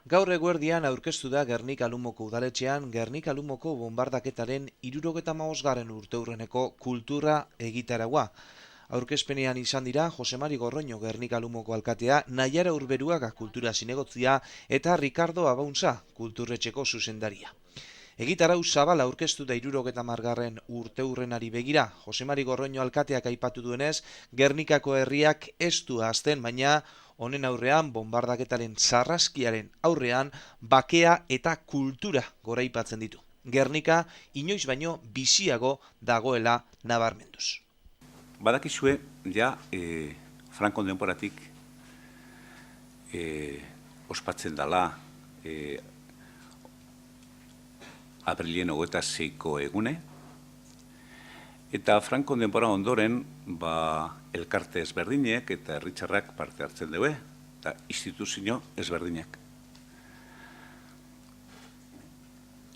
Gaur eguerdian aurkeztu da Gernika Lumoko udaletxean Gernika Lumoko bonbardaketaren 75. urteurreneko kultura egitaragua. Aurkezpenean izan dira Jose Mari Gorroño Gernika Lumoko alkatea, Naiara Urberuaga kultura zinegotzia eta Ricardo Abaunza kulturretxeko zuzendaria. Egitarau zabala aurkeztu da 70. urteurrenari begira. Jose Mari Gorroño alkateak aipatu duenez, Gernikako herriak ez du ahazten, baina honen aurrean, bonbardaketaren sarraskiaren aurrean, bakea eta kultura goraipatzen ditu. Gernika inoiz baino biziago dagoela nabarmenduz. Badakizue, Franco denboratik ospatzen dela aprilien 26ko egune, eta Franco denbora ondoren elkarte ezberdinek eta herritarrak parte hartzen dugu, eta instituzio ezberdinak.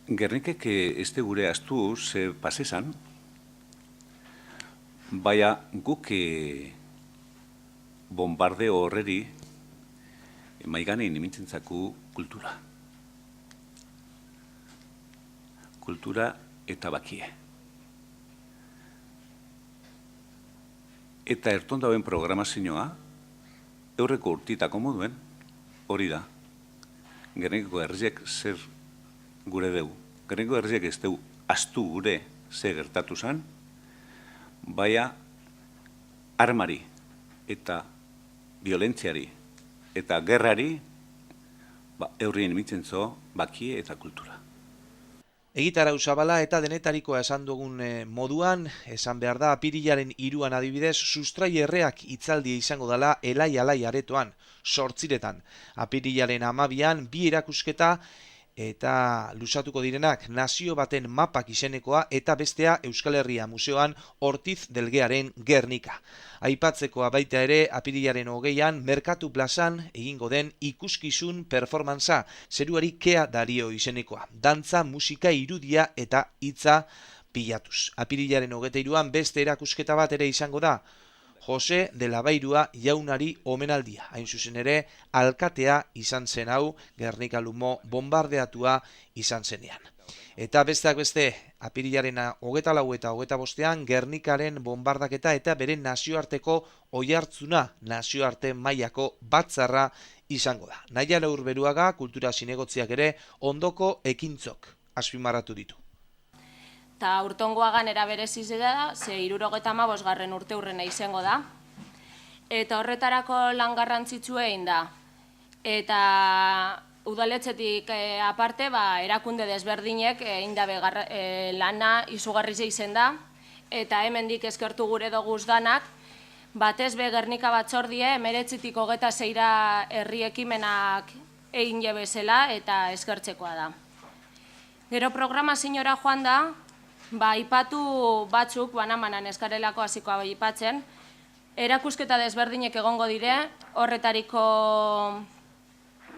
Gernikek ez gure astu ze pasesan, baina guk bombardeo horreri maiganein imintzentzako kultura. Kultura eta bakie. Eta ertondauen programazioa, eurreko urtitako moduen, hori da. Gernikako herriek zer gure dugu. Gernikako herriek ez dugu astu gure zer gertatu zen, baina armari eta violentziari eta gerrari eurrien imitzentzo bakie eta kultura. Egitarau zabala eta denetarikoa esan dugun moduan, esan behar da, apirilaren 3an adibidez, sustrai erreak hitzaldia izango dela elai-alai aretoan, 8etan. Apirilaren 12an, 2 erakusketa eta luzatuko direnak nazio baten mapak izenekoa eta bestea Euskal Herria Museoan Ortiz Delgearen Gernika. Aipatzekoa baita ere, apirilaren 20an, Merkatu plazan egingo den ikuskizun performantza, zeruari Kea Dario izenekoa. Dantza, musika, irudia eta hitza pilatuz. Apirilaren 23an beste erakusketa bat ere izango da, Jose de la Bairua jaunari omenaldia. Hain zuzen ere, alkatea izan zen hau, Gernika Lumo bombardeatua izan zenean. Eta besteak beste, apirilaren 24 eta 25an, Gernikaren bombardaketa eta bere nazioarteko oihartzuna, nazioarte mailako batzarra izango da. Naiara Urberuaga kultura zinegotziak ere ondoko ekintzok azpimarratu ditu. Eta urtongoagan erabereziz da, ze 75. urteurrena izango da. Eta horretarako lan garrantzitsu egin da. Eta udaletxetik aparte, erakunde desberdinek egin dabe lana izugarri izen da. Eta hemendik eskertu gure doguz danak, batez be Gernika batzordie, 19-26 herri ekimenak egin jebezela eta eskertzekoa da. Gero programazioa joan da, aipatu batzuk, banamanan eskarelako hasiko aipatzen, erakusketa desberdinek egongo dire, horretariko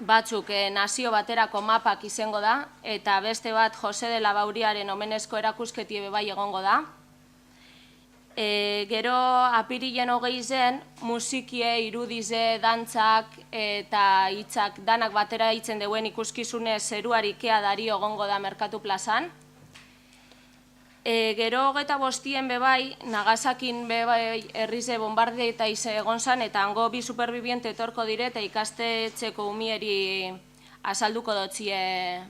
batzuk nazio baterako mapak izango da, eta beste bat Jose de la Bauriaren omenezko erakusketie bai egongo da. Gero apirilen 20 musikie, irudize, dantzak eta hitzak danak batera hitzen duen ikuskizune zeruari Kea Dario egongo da Merkatu plazan. Gero 25 bebai, Nagasakin bebai herrize bombardea eta egon zan, eta hango bi superbibiente etorko dire eta ikastetxeko umieri azalduko dotzie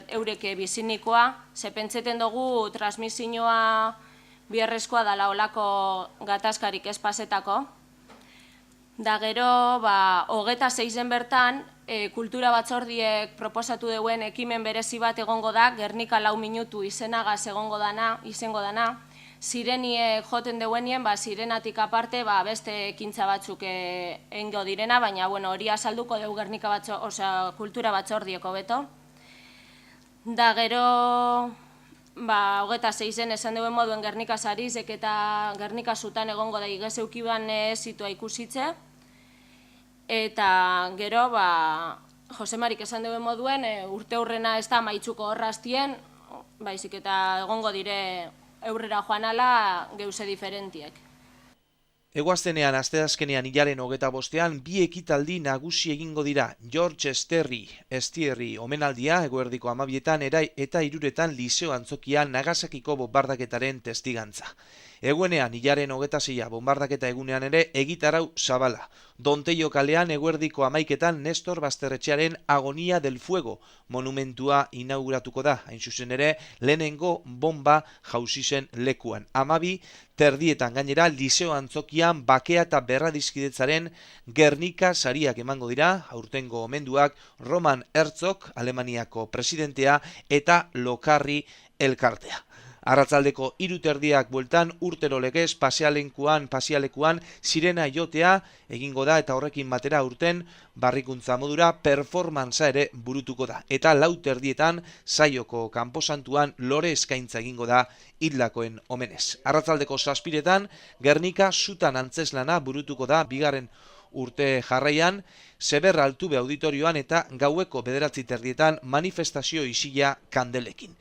eureke bizinikoa. Ze pentseten dugu transmisioa biherrezkoa dala olako gatazkarik ez pasetako. Da gero, 26 bertan, kultura batzordiek proposatu duen ekimen berezi bat egongo da, Gernika 4 minutu izenagaz izango dana, zirenie joten duenien, zirenatik aparte, beste ekintza batzuk egingo direna, baina hori azalduko dugu Gernika kultura batzordieko beto. Da gero, 26en esan duen moduen Gernika sarizek eta Gernika zutan egongo da igezeukiban zitua ikusitze. Eta gero, Jose Marik esan duen moduen, urte hurrena ez da maitzuko horraztien, baizik eta egongo dire eurrera joan ala geuse diferentiek. Eguaztenean, asteazkenean hilaren 25ean, bi ekitaldi nagusi egingo dira. George Estierri omenaldia eguerdiko 12etan eta 3etan Liseo Antzokian Nagasakiko bombardaketaren testigantza. Eguenean, hilaren 26a bombardaketa egunean ere egitarau zabala. Donteio kalean eguerdiko 11etan Nestor Basterretxearen Agonia del Fuego monumentua inauguratuko da. Hain zuzen ere, lehenengo bomba jauzi zen lekuan. 12:00 gainera Liseo Antzokian bakea eta berradizkidetzaren Gernika sariak emango dira, aurtengo omenduak Roman Herzog, Alemaniako presidentea, eta Lokarri elkartea. Arratzaldeko 3:30 bueltan urtero legez pasialekuan sirena jotea egingo da eta horrekin batera aurten barrikuntza modura performantza ere burutuko da. Eta 4:30 saioko kanposantuan lore eskaintza egingo da hildakoen omenez. Arratzaldeko 7:00 Gernika sutan antzeslana burutuko da bigarren urte jarraian, Seber Altube auditorioan eta gaueko 9:30 manifestazio isila kandelekin.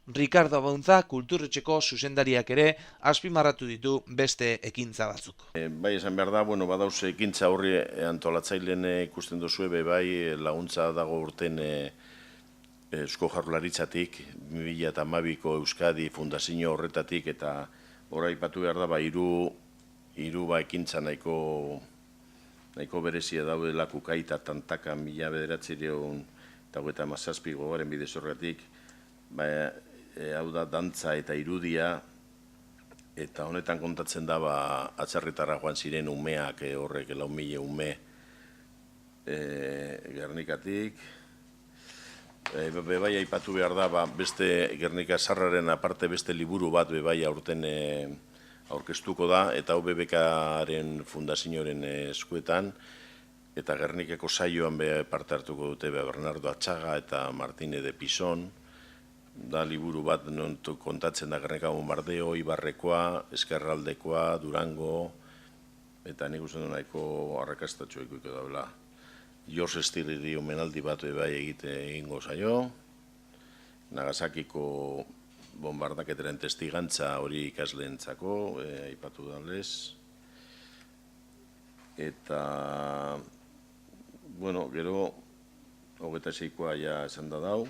Ricardo Abauntza kulturretxeko zuzendariak ere azpimarratu ditu beste ekintza batzuk. Bai, esan behar da, badauz ekintza horri antolatzailen ikusten duzue, bai laguntza dago urten Eusko Jaurlaritzatik, 2012ko Euskadi Fundazio horretatik, eta hori aipatu behar da, hiru ekintza nahiko berezia daudela Kukai eta Tantaka 1997 gogaren bidez horretik, hau da dantza eta irudia, eta honetan kontatzen da atzerritara joan ziren umeak horrek 4.000 ume Gernikatik. Bebai aipatu behar da, beste Gernika Sarraren aparte beste liburu bat bebai aurten aurkeztuko da, eta UBBKaren fundazioaren eskuetan, eta Gernikako saioan parte hartuko dute Bernardo Atxaga eta Martínez de Pison. Da liburu bat kontatzen da Gernika bombardeo, Ibarrekoa, Eskerraldekoa, Durango, eta nik uste du nahiko arrakastatxo ikuiko daula. George Estierri omenaldi bat bai egingo zaio, Nagasakiko bombardaketaren testigantza hori ikasleentzako, aipatu da lez. Eta, gero, 26koa ja esan da dau.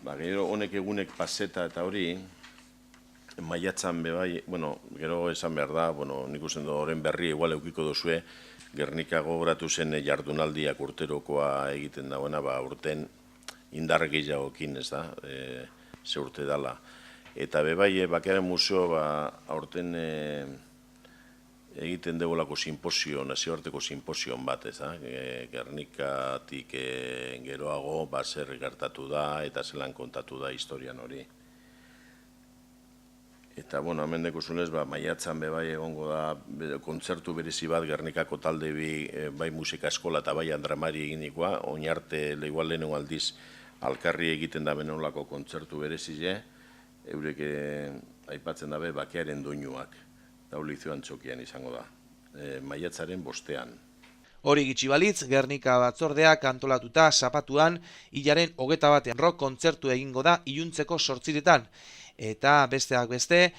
Gero honek egunek paseta eta hori, maiatzan bebai, gero esan behar da, nik usten du horren berri igual eukiko duzue, Gernika gogoratu zen jardunaldiak urterokoa egiten dagoena, urten indar gehiagokin, ez da, ze urte dala. Eta bebai, Bakearen Museo aurten egiten degolako simposio, nazioarteko simposion bat, ez da, Gernikatik geroago, zer gertatu da, eta zelan kontatu da historian hori. Eta, hemen dekuzunez, maiatzan bebai egongo da, kontzertu berezi bat Gernikako talde bai musika eskola eta bai andramari eginikoa, oinarte igual lehenengo aldiz alkarri egiten da benolako kontzertu berezile, eurek aipatzen dabe Bakearen doinuak. Liseo Antzokian izango da, maiatzaren 5ean. Hori gitxi balitz, Gernika batzordeak antolatuta zapatuan, hilaren 21ean rock kontzertu egingo da iluntzeko 8:00. Eta besteak beste,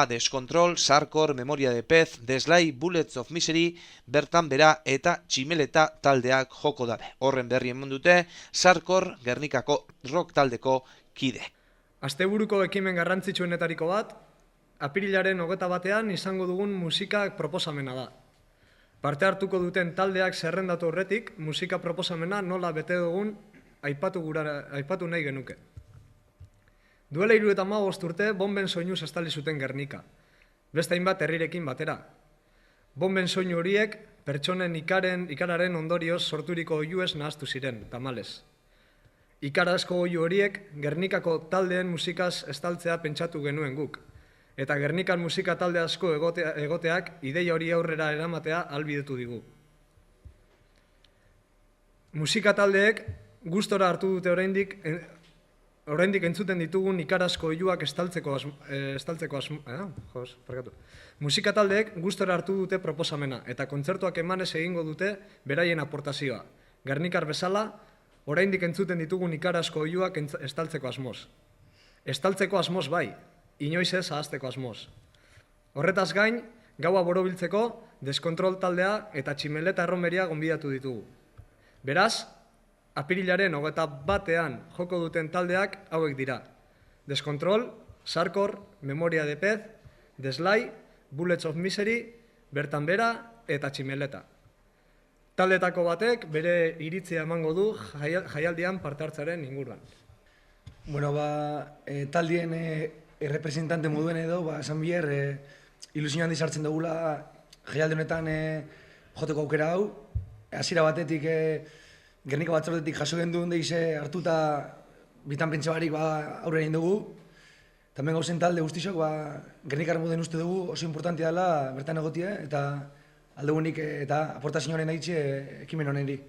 Deskontrol, Sarkor, Memoria de Pez, Deslai, Bullets of Misery, bertan bera eta Tximeleta taldeak joko dabe. Horren berri eman dute, Sarkor, Gernikako rock taldeko kide. Asteburuko ekimen garrantzitsuenetariko bat, apirilaren 21ean izango dugun musika proposamena da. Parte hartuko duten taldeak zerrendatu horretik, musika proposamena nola bete dugun aipatu nahi genuke. Duela 35 urte, bomben soinuz estali zuten Gernika. Beste hainbat herrirekin batera. Bomben soinu horiek, pertsonen ikararen ondorioz sorturiko oihuez nahaztu ziren, tamalez. Ikarazko oihu horiek, Gernikako taldeen musikaz estaltzea pentsatu genuen guk. Eta Gernikan musika talde asko egoteak ideia hori aurrera eramatea ahalbidetu digu. Musika taldeek gustora hartu dute oraindik entzuten ditugun ikarazko oihuak estaltzeko Musika taldeek gustora hartu dute proposamena eta kontzertuak emanez egingo dute beraien aportazioa. Gernikar bezala, oraindik entzuten ditugun ikarazko oihuak estaltzeko asmoz. Estaltzeko asmoz bai, inoiz ez ahazteko asmoz. Horretaz gain, gaua borobiltzeko deskontrol taldea eta tximeleta erromeria gonbidatu ditugu. Beraz, apirilaren 21ean joko duten taldeak hauek dira. Deskontrol, Sarkor, Memoria de Pez, Deslai, Bullets of Misery, Bertan Bera eta Tximeleta. Taldetako batek bere iritzia emango du jaialdian parte hartzearen inguruan. Bueno, taldien representante moduen edo, esan bier, ilusio handi sartzen dugula jaialdi honetan joteko aukera hau. Hasiera batetik, Gernika batzordetik jaso genduen deize hartuta bitan pentsa barik aurre egin dugu. Tamen gauzen talde guztizok, Gernikaren moden uste dugu oso importantia dela bertan egotie eta aldegunik eta aportazioaren haitxe ekimen honeri.